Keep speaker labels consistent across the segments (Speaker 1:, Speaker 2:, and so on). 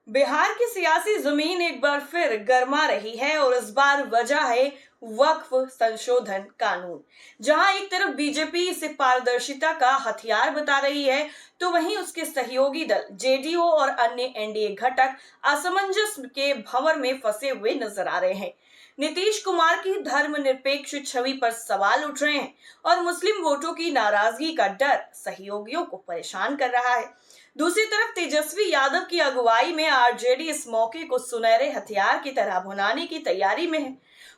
Speaker 1: बिहार की सियासी जमीन एक बार फिर गर्मा रही है और इस बार वजह है वक्फ संशोधन कानून। जहां एक तरफ बीजेपी इसे पारदर्शिता का हथियार बता रही है, तो वहीं उसके सहयोगी दल जेडीयू और अन्य एनडीए घटक असमंजस के भंवर में फंसे हुए नजर आ रहे हैं। नीतीश कुमार की धर्मनिरपेक्ष छवि पर सवाल उठ रहे हैं और मुस्लिम वोटों की नाराजगी का डर सहयोगियों को परेशान कर रहा है। दूसरी तरफ तेजस्वी यादव की अगुवाई में आरजेडी इस मौके को सुनहरे हथियार की तरह भुनाने की तैयारी में है।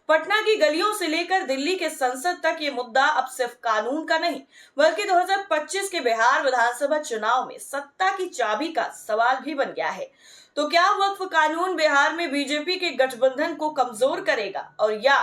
Speaker 1: पटना की गलियों से लेकर दिल्ली के संसद तक ये मुद्दा अब सिर्फ कानून का नहीं, बल्कि 2025 के बिहार विधानसभा चुनाव में सत्ता की चाबी का सवाल भी बन गया है। तो क्या वक्फ कानून बिहार में बीजेपी के गठबंधन को कमजोर करेगा और या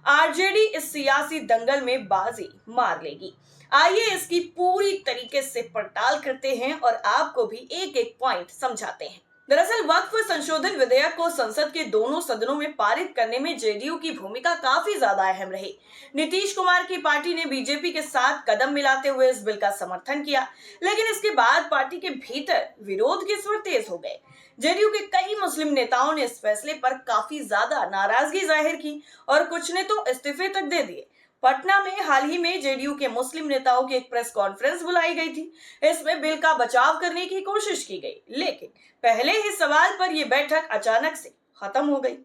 Speaker 1: आरजेडी इस सियासी दंगल में बाजी मार लेगी? आइए इसकी पूरी तरीके से पड़ताल करते हैं और आपको भी एक एक पॉइंट समझाते हैं। दरअसल वक्फ संशोधन विधेयक को संसद के दोनों सदनों में पारित करने में जेडीयू की भूमिका काफी ज्यादा अहम रही। नीतीश कुमार की पार्टी ने बीजेपी के साथ कदम मिलाते हुए इस बिल का समर्थन किया, लेकिन इसके बाद पार्टी के भीतर विरोध के स्वर तेज हो गए। जेडीयू के कई मुस्लिम नेताओं ने इस फैसले पर काफी ज्यादा नाराजगी जाहिर की और कुछ ने तो इस्तीफे तक दे दिए। पटना में हाल ही में जेडीयू के मुस्लिम नेताओं की एक प्रेस कॉन्फ्रेंस बुलाई गई थी। इसमें बिल का बचाव करने की कोशिश की गई, लेकिन पहले ही सवाल पर यह बैठक अचानक से खत्म हो गई।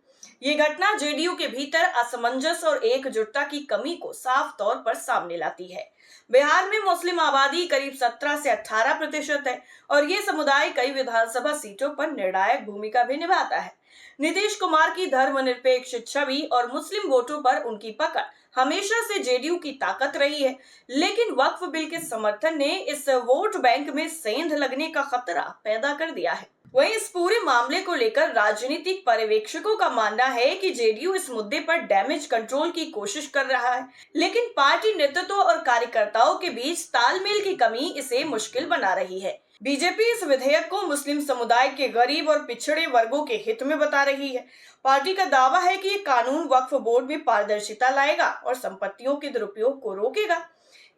Speaker 1: ये घटना जेडीयू के भीतर असमंजस और एकजुटता की कमी को साफ तौर पर सामने लाती है। बिहार में मुस्लिम आबादी करीब 17 से 18% है और ये समुदाय कई विधानसभा सीटों पर निर्णायक भूमिका भी निभाता है। नीतीश कुमार की धर्मनिरपेक्ष छवि और मुस्लिम वोटों पर उनकी पकड़ हमेशा से जेडीयू की ताकत रही है, लेकिन वक्फ बिल के समर्थन ने इस वोट बैंक में सेंध लगने का खतरा पैदा कर दिया है। वहीं इस पूरे मामले को लेकर राजनीतिक पर्यवेक्षकों का मानना है कि जेडीयू इस मुद्दे पर डैमेज कंट्रोल की कोशिश कर रहा है, लेकिन पार्टी नेतृत्व और कार्यकर्ताओं के बीच तालमेल की कमी इसे मुश्किल बना रही है। बीजेपी इस विधेयक को मुस्लिम समुदाय के गरीब और पिछड़े वर्गों के हित में बता रही है। पार्टी का दावा है कि ये कानून वक्फ बोर्ड में पारदर्शिता लाएगा और संपत्तियों के दुरुपयोग को रोकेगा।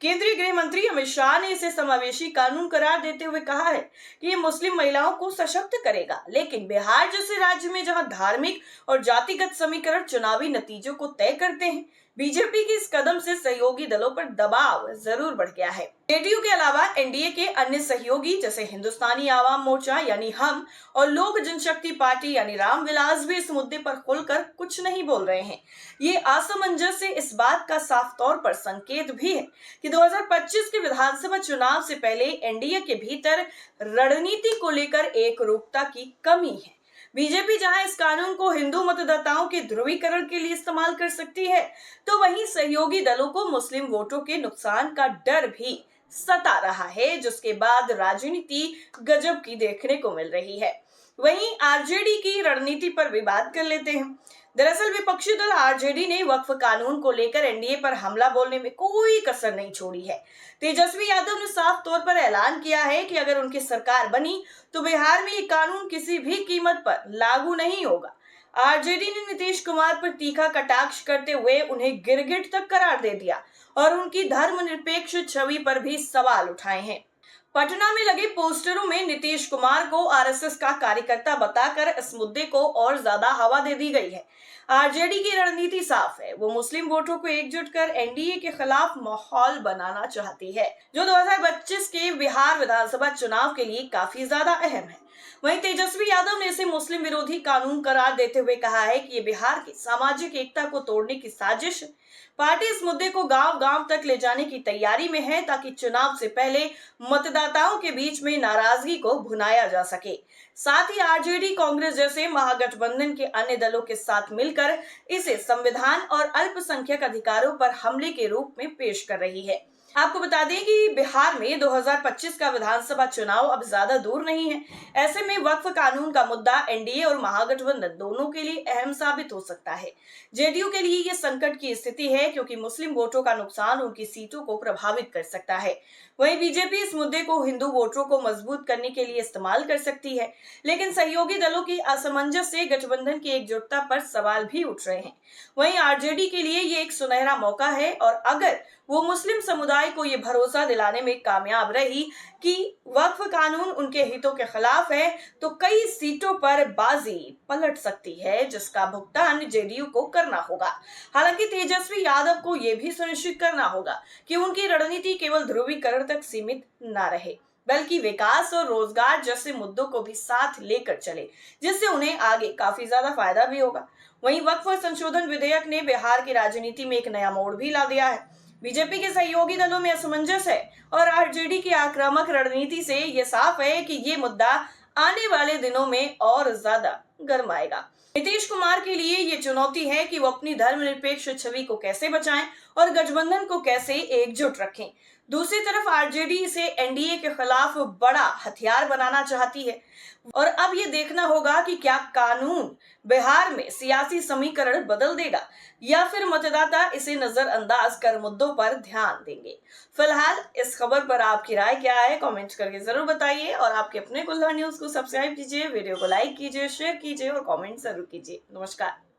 Speaker 1: केंद्रीय गृह मंत्री अमित शाह ने इसे समावेशी कानून करार देते हुए कहा है कि ये मुस्लिम महिलाओं को सशक्त करेगा, लेकिन बिहार जैसे राज्य में जहां धार्मिक और जातिगत समीकरण चुनावी नतीजों को तय करते हैं, बीजेपी के इस कदम से सहयोगी दलों पर दबाव जरूर बढ़ गया है। जेडीयू के अलावा एनडीए के अन्य सहयोगी जैसे हिंदुस्तानी आवाम मोर्चा यानी हम और लोक जनशक्ति पार्टी यानी रामविलास भी इस मुद्दे पर खुलकर कुछ नहीं बोल रहे हैं। ये असमंजस्य इस बात का साफ तौर पर संकेत भी है कि 2025 के विधानसभा चुनाव से पहले एनडीए के भीतर रणनीति को लेकर एकरूपता की कमी है। बीजेपी जहां इस कानून को हिंदू मतदाताओं के ध्रुवीकरण के लिए इस्तेमाल कर सकती है, तो वहीं सहयोगी दलों को मुस्लिम वोटों के नुकसान का डर भी सता रहा है, जिसके बाद राजनीति गजब की देखने को मिल रही है। वहीं आरजेडी की रणनीति पर भी बात कर लेते हैं। दरअसल विपक्षी दल आरजेडी ने वक्फ कानून को लेकर एनडीए पर हमला बोलने में कोई कसर नहीं छोड़ी है। तेजस्वी यादव ने साफ तौर पर ऐलान किया है कि अगर उनकी सरकार बनी तो बिहार में ये कानून किसी भी कीमत पर लागू नहीं होगा। आरजेडी ने नीतीश कुमार पर तीखा कटाक्ष करते हुए उन्हें गिरगिट तक करार दे दिया और उनकी धर्मनिरपेक्ष छवि पर भी सवाल उठाए हैं। पटना में लगे पोस्टरों में नीतीश कुमार को आरएसएस का कार्यकर्ता बताकर इस मुद्दे को और ज्यादा हवा दे दी गई है। आरजेडी की रणनीति साफ है, वो मुस्लिम वोटों को एकजुट कर एनडीए के खिलाफ माहौल बनाना चाहती है, जो 2025 के बिहार विधानसभा चुनाव के लिए काफी ज्यादा अहम है। वहीं तेजस्वी यादव ने इसे मुस्लिम विरोधी कानून करार देते हुए कहा है कि ये बिहार की सामाजिक एकता को तोड़ने की साजिश है। पार्टी इस मुद्दे को गांव-गांव तक ले जाने की तैयारी में है, ताकि चुनाव से पहले मतदाताओं के बीच में नाराजगी को भुनाया जा सके। साथ ही आरजेडी कांग्रेस जैसे महागठबंधन के अन्य दलों के साथ मिलकर इसे संविधान और अल्पसंख्यक अधिकारों पर हमले के रूप में पेश कर रही है। आपको बता दें कि बिहार में 2025 का विधानसभा चुनाव अब ज्यादा दूर नहीं है। ऐसे में वक्फ कानून का मुद्दा एनडीए और महागठबंधन दोनों के लिए अहम साबित हो सकता है। जेडीयू के लिए ये संकट की स्थिति है, क्योंकि मुस्लिम वोटों का नुकसान उनकी सीटों को प्रभावित कर सकता है। वहीं बीजेपी इस मुद्दे को हिंदू वोटरों को मजबूत करने के लिए इस्तेमाल कर सकती है, लेकिन सहयोगी दलों की असमंजस से गठबंधन की एकजुटता पर सवाल भी उठ रहे हैं। वहीं आरजेडी के लिए ये एक सुनहरा मौका है और अगर वो मुस्लिम समुदाय को ये भरोसा दिलाने में कामयाब रही कि वक्फ कानून उनके हितों के खिलाफ है, तो कई सीटों पर बाजी पलट सकती है, जिसका भुगतान जेडीयू को करना होगा। हालांकि तेजस्वी यादव को यह भी सुनिश्चित करना होगा कि उनकी रणनीति केवल ध्रुवीकरण तक सीमित न रहे, बल्कि विकास और रोजगार जैसे मुद्दों को भी साथ लेकर चले, जिससे उन्हें आगे काफी ज्यादा फायदा भी होगा। वहीं वक्फ संशोधन विधेयक ने बिहार की राजनीति में एक नया मोड़ भी ला दिया है। बीजेपी के सहयोगी दलों में असमंजस है और आरजेडी की आक्रामक रणनीति से ये साफ है कि ये मुद्दा आने वाले दिनों में और ज्यादा गरमाएगा। नीतीश कुमार के लिए ये चुनौती है कि वो अपनी धर्मनिरपेक्ष छवि को कैसे बचाएं और गठबंधन को कैसे एकजुट रखें। दूसरी तरफ आरजेडी इसे एनडीए के खिलाफ बड़ा हथियार बनाना चाहती है और अब ये देखना होगा कि क्या कानून बिहार में सियासी समीकरण बदल देगा या फिर मतदाता इसे नजरअंदाज कर मुद्दों पर ध्यान देंगे। फिलहाल इस खबर पर आपकी राय क्या है, कमेंट करके जरूर बताइए और आपके अपने कुल्हड़ न्यूज को सब्सक्राइब कीजिए, वीडियो को लाइक कीजिए, शेयर कीजिए और कमेंट जरूर कीजिए। नमस्कार।